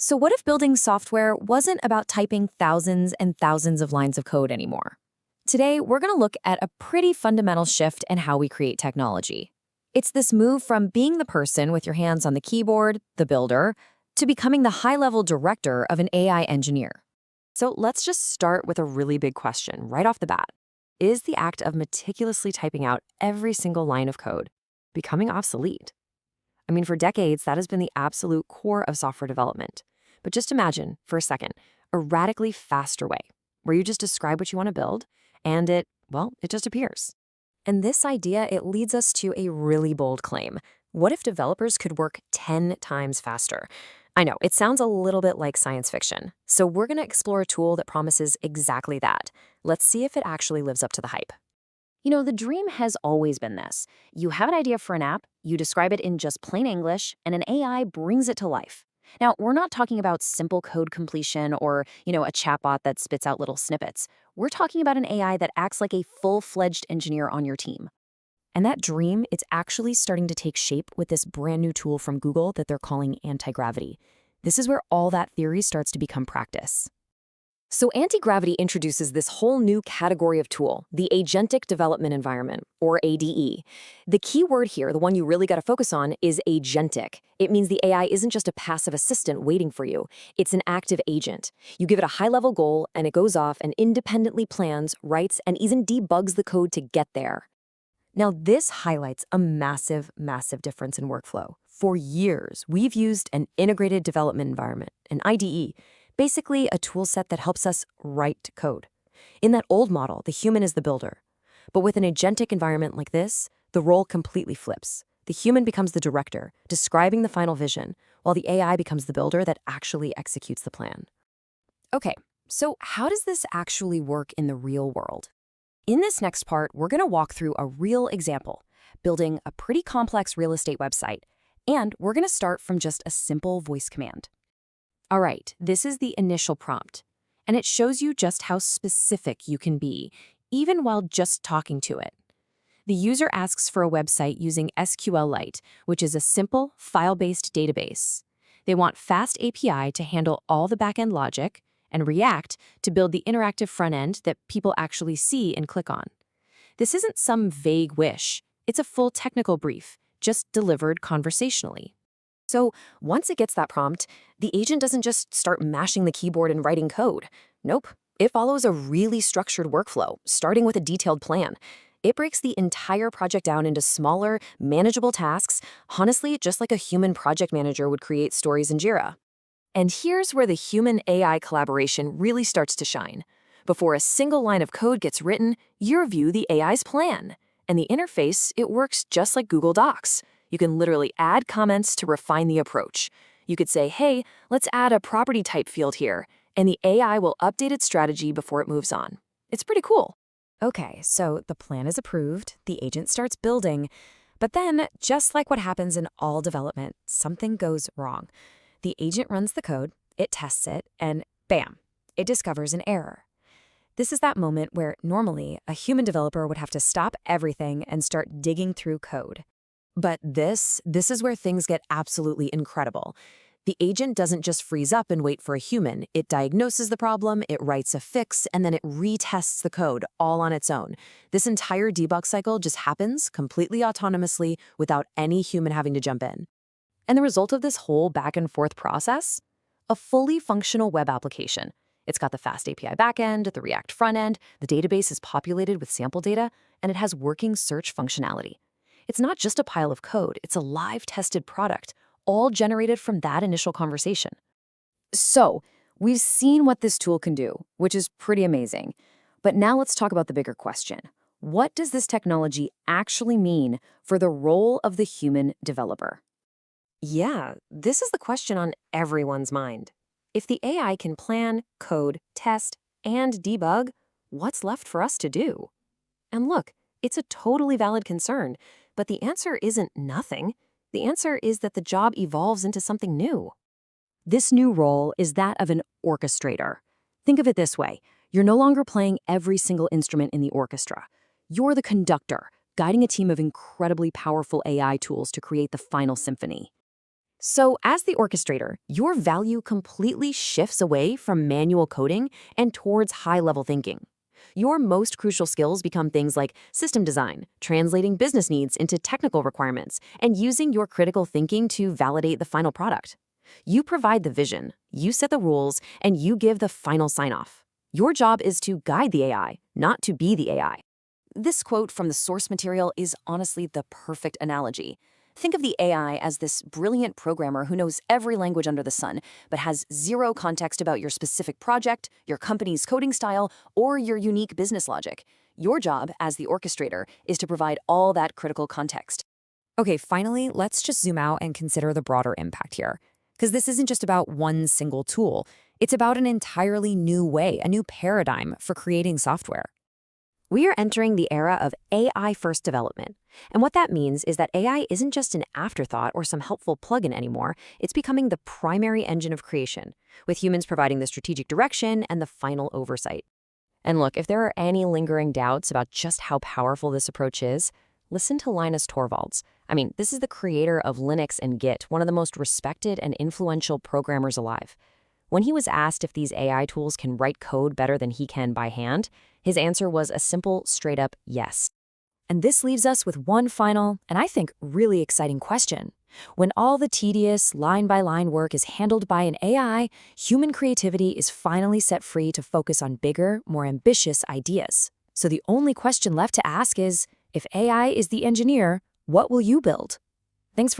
So what if building software wasn't about typing thousands and thousands of lines of code anymore? Today, we're going to look at a pretty fundamental shift in how we create technology. It's this move from being the person with your hands on the keyboard, the builder, to becoming the high-level director of an AI engineer. So let's just start with a really big question right off the bat. Is the act of meticulously typing out every single line of code becoming obsolete? I mean, for decades, that has been the absolute core of software development. But just imagine, for a second, a radically faster way, where you just describe what you want to build, and it just appears. And this idea, it leads us to a really bold claim. What if developers could work 10 times faster? I know, it sounds a little bit like science fiction. So we're going to explore a tool that promises exactly that. Let's see if it actually lives up to the hype. You know, the dream has always been this. You have an idea for an app, you describe it in just plain English, and an AI brings it to life. Now, we're not talking about simple code completion or, a chatbot that spits out little snippets. We're talking about an AI that acts like a full-fledged engineer on your team. And that dream, it's actually starting to take shape with this brand new tool from Google that they're calling Antigravity. This is where all that theory starts to become practice. So Antigravity introduces this whole new category of tool, the Agentic Development Environment, or ADE. The key word here, the one you really got to focus on, is agentic. It means the AI isn't just a passive assistant waiting for you. It's an active agent. You give it a high-level goal, and it goes off and independently plans, writes, and even debugs the code to get there. Now, this highlights a massive, massive difference in workflow. For years, we've used an integrated development environment, an IDE, basically a tool set that helps us write code. In that old model, the human is the builder. But with an agentic environment like this, the role completely flips. The human becomes the director, describing the final vision, while the AI becomes the builder that actually executes the plan. Okay, so how does this actually work in the real world? In this next part, we're going to walk through a real example, building a pretty complex real estate website, and we're going to start from just a simple voice command. All right, this is the initial prompt, and it shows you just how specific you can be, even while just talking to it. The user asks for a website using SQLite, which is a simple, file-based database. They want fast API to handle all the backend logic, and React to build the interactive front end that people actually see and click on. This isn't some vague wish. It's a full technical brief, just delivered conversationally. So once it gets that prompt, the agent doesn't just start mashing the keyboard and writing code. Nope. It follows a really structured workflow, starting with a detailed plan. It breaks the entire project down into smaller, manageable tasks, honestly, just like a human project manager would create stories in Jira. And here's where the human-AI collaboration really starts to shine. Before a single line of code gets written, you review the AI's plan. And the interface, it works just like Google Docs. You can literally add comments to refine the approach. You could say, hey, let's add a property type field here, and the AI will update its strategy before it moves on. It's pretty cool. Okay, so the plan is approved, the agent starts building, but then, just like what happens in all development, something goes wrong. The agent runs the code, it tests it, and bam, it discovers an error. This is that moment where normally a human developer would have to stop everything and start digging through code. But this is where things get absolutely incredible. The agent doesn't just freeze up and wait for a human. It diagnoses the problem, it writes a fix, and then it retests the code all on its own. This entire debug cycle just happens completely autonomously without any human having to jump in. And the result of this whole back and forth process? A fully functional web application. It's got the fast API backend, the React front end, the database is populated with sample data, and it has working search functionality. It's not just a pile of code, it's a live tested product, all generated from that initial conversation. So, we've seen what this tool can do, which is pretty amazing. But now let's talk about the bigger question. What does this technology actually mean for the role of the human developer? Yeah, this is the question on everyone's mind. If the AI can plan, code, test, and debug, what's left for us to do? And look, it's a totally valid concern, but the answer isn't nothing. The answer is that the job evolves into something new. This new role is that of an orchestrator. Think of it this way. You're no longer playing every single instrument in the orchestra. You're the conductor, guiding a team of incredibly powerful AI tools to create the final symphony. So as the orchestrator, your value completely shifts away from manual coding and towards high-level thinking. Your most crucial skills become things like system design, translating business needs into technical requirements, and using your critical thinking to validate the final product. You provide the vision, you set the rules, and you give the final sign-off. Your job is to guide the AI, not to be the AI. This quote from the source material is honestly the perfect analogy. Think of the AI as this brilliant programmer who knows every language under the sun, but has zero context about your specific project, your company's coding style, or your unique business logic. Your job as the orchestrator is to provide all that critical context. Okay, finally, let's just zoom out and consider the broader impact here. Because this isn't just about one single tool. It's about an entirely new way, a new paradigm for creating software. We are entering the era of AI-first development. And what that means is that AI isn't just an afterthought or some helpful plugin anymore. It's becoming the primary engine of creation, with humans providing the strategic direction and the final oversight. And look, if there are any lingering doubts about just how powerful this approach is, listen to Linus Torvalds. This is the creator of Linux and Git, one of the most respected and influential programmers alive. When he was asked if these AI tools can write code better than he can by hand, his answer was a simple, straight-up yes. And this leaves us with one final, and I think really exciting question. When all the tedious, line-by-line work is handled by an AI, human creativity is finally set free to focus on bigger, more ambitious ideas. So the only question left to ask is, if AI is the engineer, what will you build? Thanks for